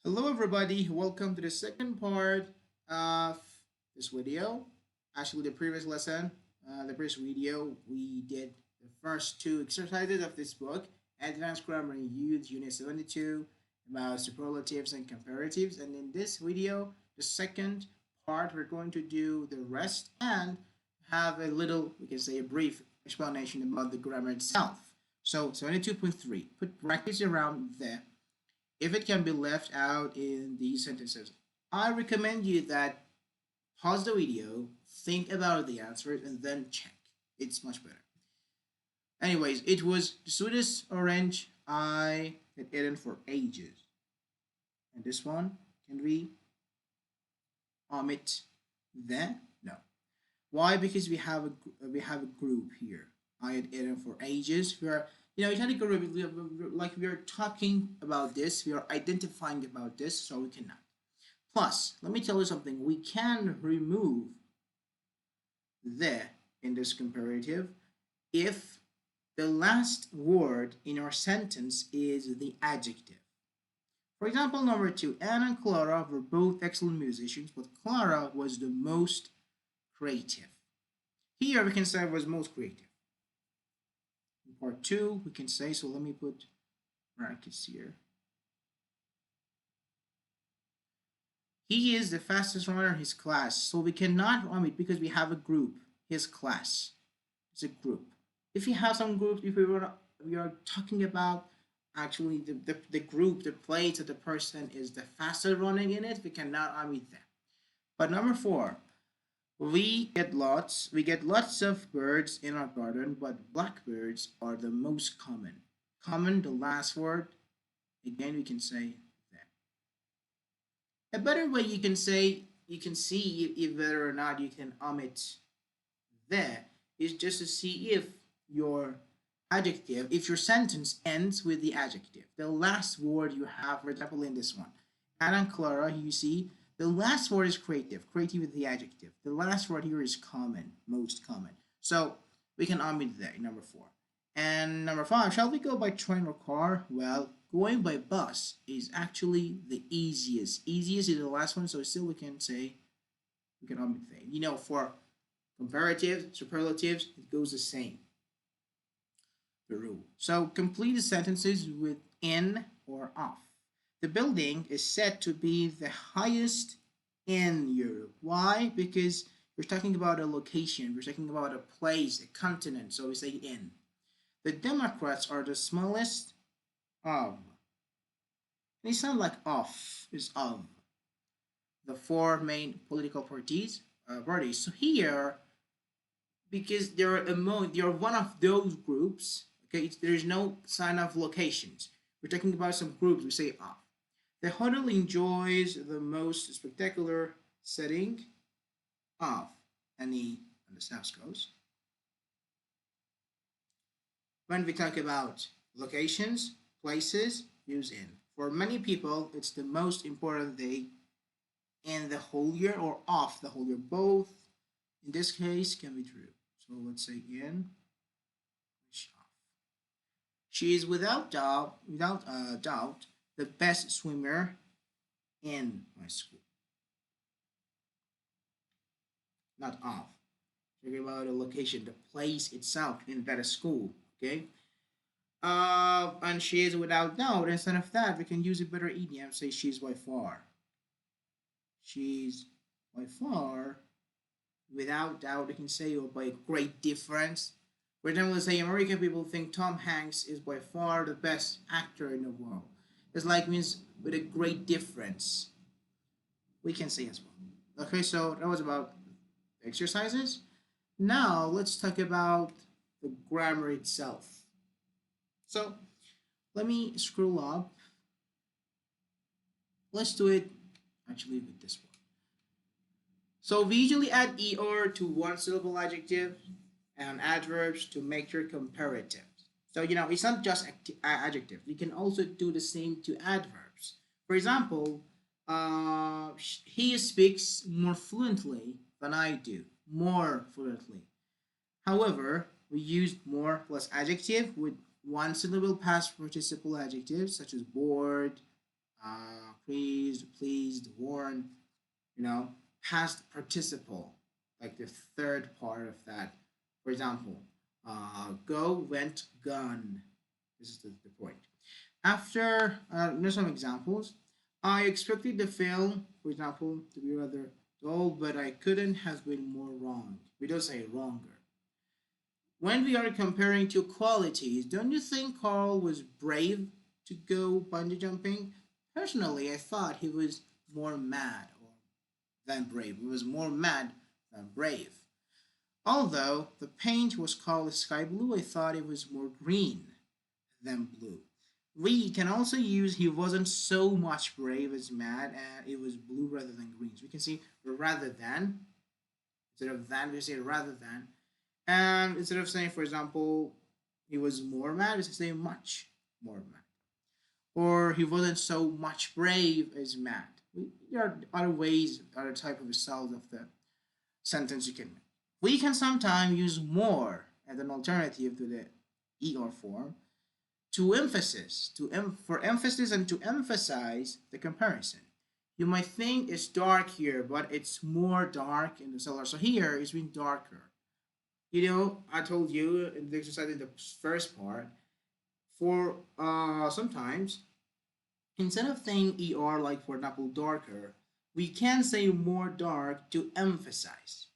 Hello everybody, welcome to the second part of this video. Actually the previous lesson, the previous video, we did the first two exercises of this book, Advanced Grammar in Youth Unit 72, about superlatives and comparatives. And in this video, the second part, we're going to do the rest and have a little, we can say a brief explanation about the grammar itself. So 72.3, put brackets around the if it can be left out in these sentences. I recommend you that pause the video, think about the answers, and then check. It's much better. Anyways, it was the sweetest orange I had eaten for ages. And this one, can we omit the? No. Why? Because we have a group here. I had eaten for ages. We kind of like we are talking about this. We are identifying about this, so we cannot. Plus, let me tell you something. We can remove the in this comparative if the last word in our sentence is the adjective. For example, number 2, Anna and Clara were both excellent musicians, but Clara was the most creative. Here we can say was most creative. In part 2, we can say, so let me put brackets here. He is the fastest runner in his class, so we cannot omit because we have a group, his class. It's a group. If you have some groups, if we are talking about actually the group, the place that the person is the fastest running in it, we cannot omit that. But number 4, we get lots of birds in our garden, but blackbirds are the most common. Common, the last word. Again, we can say that. A better way you can say, you can see if whether or not you can omit there is just to see if your adjective, if your sentence ends with the adjective. The last word you have, for example, in this one. Anna and Clara, you see, the last word is creative. Creative is the adjective. The last word here is common, most common. So we can omit that in number 4. And number 5, shall we go by train or car? Well, going by bus is actually the easiest. Easiest is the last one, so still we can say, we can omit that. For comparatives, superlatives, it goes the same. The rule. So complete the sentences with in or off. The building is said to be the highest in Europe. Why? Because we're talking about a location, we're talking about a place, a continent, so we say in. The Democrats are the smallest of. And it's not like of, it's of. The 4 main political parties. So here, because they're one of those groups, okay, there's no sign of locations. We're talking about some groups, we say of. The hotel enjoys the most spectacular setting of any on the South Coast. When we talk about locations, places, use in. For many people, it's the most important day in the whole year or of the whole year. Both, in this case, can be true. So let's say in. She is without doubt, the best swimmer in my school. Not of. Talking about the location, the place itself in that school. Okay. And she is without doubt. Instead of that, we can use a better idiom. Say she's by far. She's by far. Without doubt, we can say or by a great difference. For example, let's say American people think Tom Hanks is by far the best actor in the world. It's like means with a great difference. We can say as well. Okay, so that was about the exercises. Now let's talk about the grammar itself. So let me scroll up. Let's do it actually with this one. So we usually add er to one syllable adjective and adverbs to make your comparatives. So, it's not just adjective. You can also do the same to adverbs. For example, he speaks more fluently than I do. More fluently. However, we use more plus adjective with one syllable past participle adjectives such as bored, pleased, pleased, warned, past participle, like the third part of that. For example, go, went, gone. This is the point. After, there's some examples. I expected the film, for example, to be rather dull, but I couldn't have been more wrong. We don't say wronger. When we are comparing two qualities, don't you think Carl was brave to go bungee jumping? Personally, I thought he was more mad than brave. He was more mad than brave. Although the paint was called sky blue, I thought it was more green than blue. We can also use he wasn't so much brave as mad, and it was blue rather than green. So we can see rather than, instead of than, we say rather than. And instead of saying, for example, he was more mad, we say much more mad. Or he wasn't so much brave as mad. There are other ways, other type of result of the sentence you can make. We can sometimes use more as an alternative to the ER form to emphasis, for emphasis and to emphasize the comparison. You might think it's dark here, but it's more dark in the cellar. So here it's been darker. I told you in the exercise in the first part, for sometimes instead of saying er like for example darker, we can say more dark to emphasize.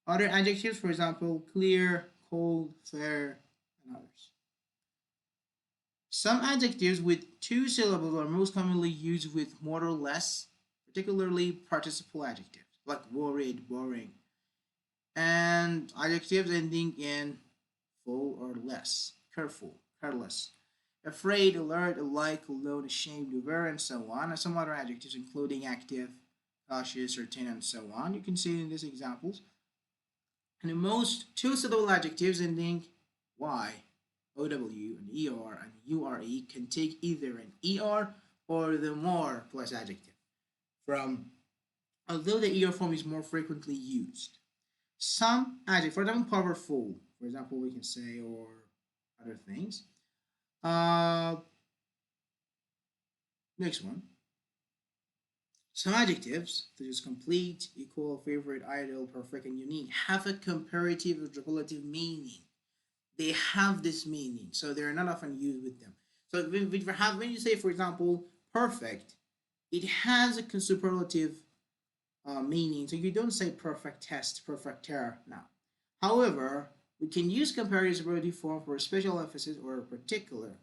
Other adjectives, for example, clear, cold, fair, and others. Some adjectives with two syllables are most commonly used with more or less, particularly participle adjectives, like worried, boring, and adjectives ending in full or less, careful, careless, afraid, alert, alike, alone, ashamed, aware, and so on, and some other adjectives including active, cautious, certain, and so on. You can see in these examples. And the most two syllable adjectives ending y, ow, and er, and ure can take either an er or the more plus adjective. From although the er form is more frequently used. Some adjectives, for example, powerful, for example, we can say, or other things. Next one. Some adjectives, such as complete, equal, favorite, ideal, perfect, and unique, have a comparative or superlative meaning. They have this meaning, so they're not often used with them. So when you say, for example, perfect, it has a superlative meaning. So you don't say perfect test, perfect error now. However, we can use comparative superlative form for a special emphasis or a particular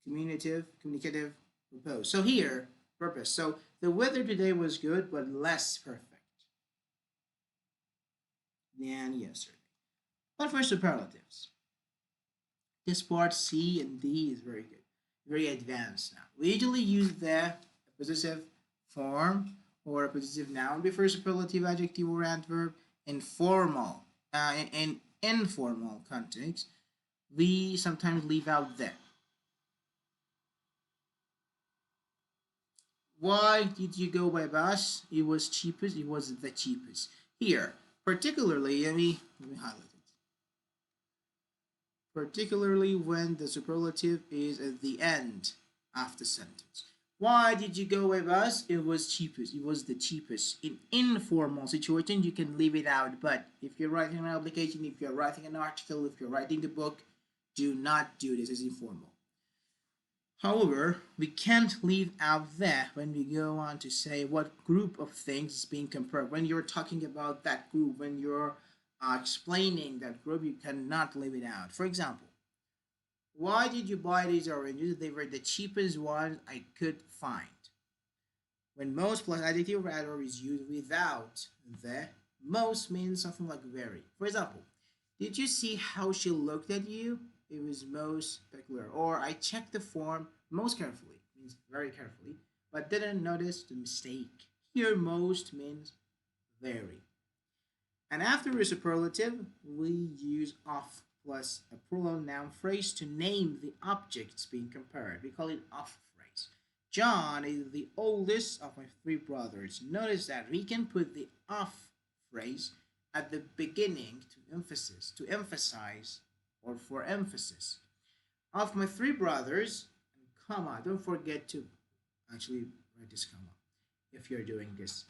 communicative purpose. So here, purpose. So the weather today was good, but less perfect than yesterday. But for superlatives, this part C and D is very good, very advanced now. We usually use the possessive form or a possessive noun before superlative adjective or adverb in formal, in informal context. We sometimes leave out the. Why did you go by bus? It was cheapest. It was the cheapest. Here, particularly, let me highlight it. Particularly when the superlative is at the end of the sentence. Why did you go by bus? It was cheapest. It was the cheapest. In informal situation, you can leave it out. But if you're writing an application, if you're writing an article, if you're writing the book, do not do this as informal. However, we can't leave out that when we go on to say what group of things is being compared. When you're talking about that group, when you're explaining that group, you cannot leave it out. For example, why did you buy these oranges? They were the cheapest ones I could find. When most plus adjective or adverb is used without the, most means something like very. For example, did you see how she looked at you? It was most peculiar. Or I checked the form most carefully, means very carefully, but didn't notice the mistake. Here, most means very. And after a superlative, we use of plus a plural noun phrase to name the objects being compared. We call it of phrase. John is the oldest of my three brothers. Notice that we can put the of phrase at the beginning to emphasize, or for emphasis. Of my three brothers, comma, don't forget to actually write this comma if you're doing this.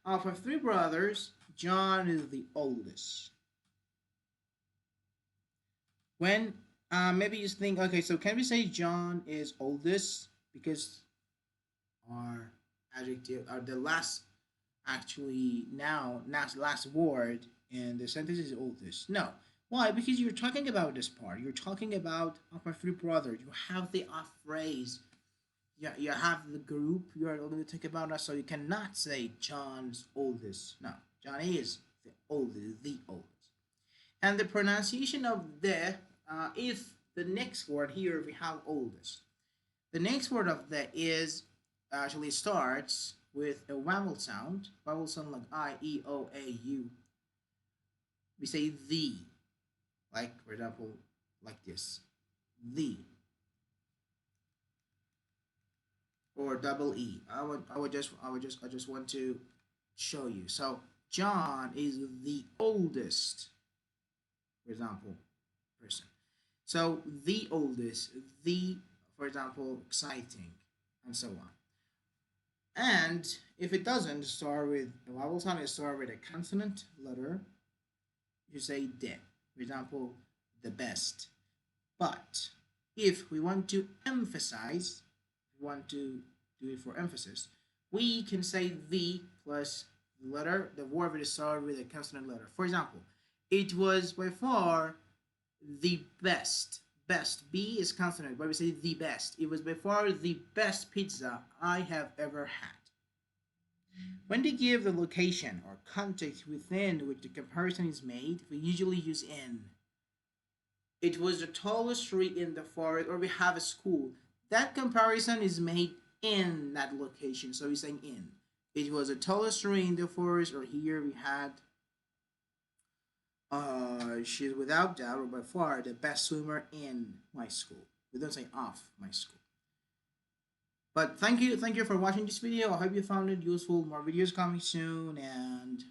Of our three brothers, John is the oldest. When maybe you think, okay, so can we say John is oldest because our adjective or the last actually now last word in the sentence is oldest? No. Why? Because you're talking about this part. You're talking about of my three brothers. You have the off phrase. Yeah, you have the group you are going to talk about us, so you cannot say John's oldest. No, John is the oldest. And the pronunciation of the, if the next word here we have oldest. The next word of the is actually starts with a vowel sound like I, E, O, A, U. We say the, like for example, like this, the, or double E. I just want to show you. So John is the oldest, for example, person. So the oldest, the, for example, exciting, and so on. And if it doesn't start with a vowel sound, it start with a consonant letter. You say de. For example, the best. But if we want to emphasize, we want to do it for emphasis, we can say the plus the letter, the word that is started with a consonant letter. For example, it was by far the best. Best. B is consonant, but we say the best. It was by far the best pizza I have ever had. When they give the location or context within which the comparison is made, we usually use in. It was the tallest tree in the forest, or we have a school. That comparison is made in that location, so we're saying in. It was the tallest tree in the forest, or here we had she's without doubt or by far the best swimmer in my school. We don't say of my school. But thank you for watching this video. I hope you found it useful. More videos coming soon, and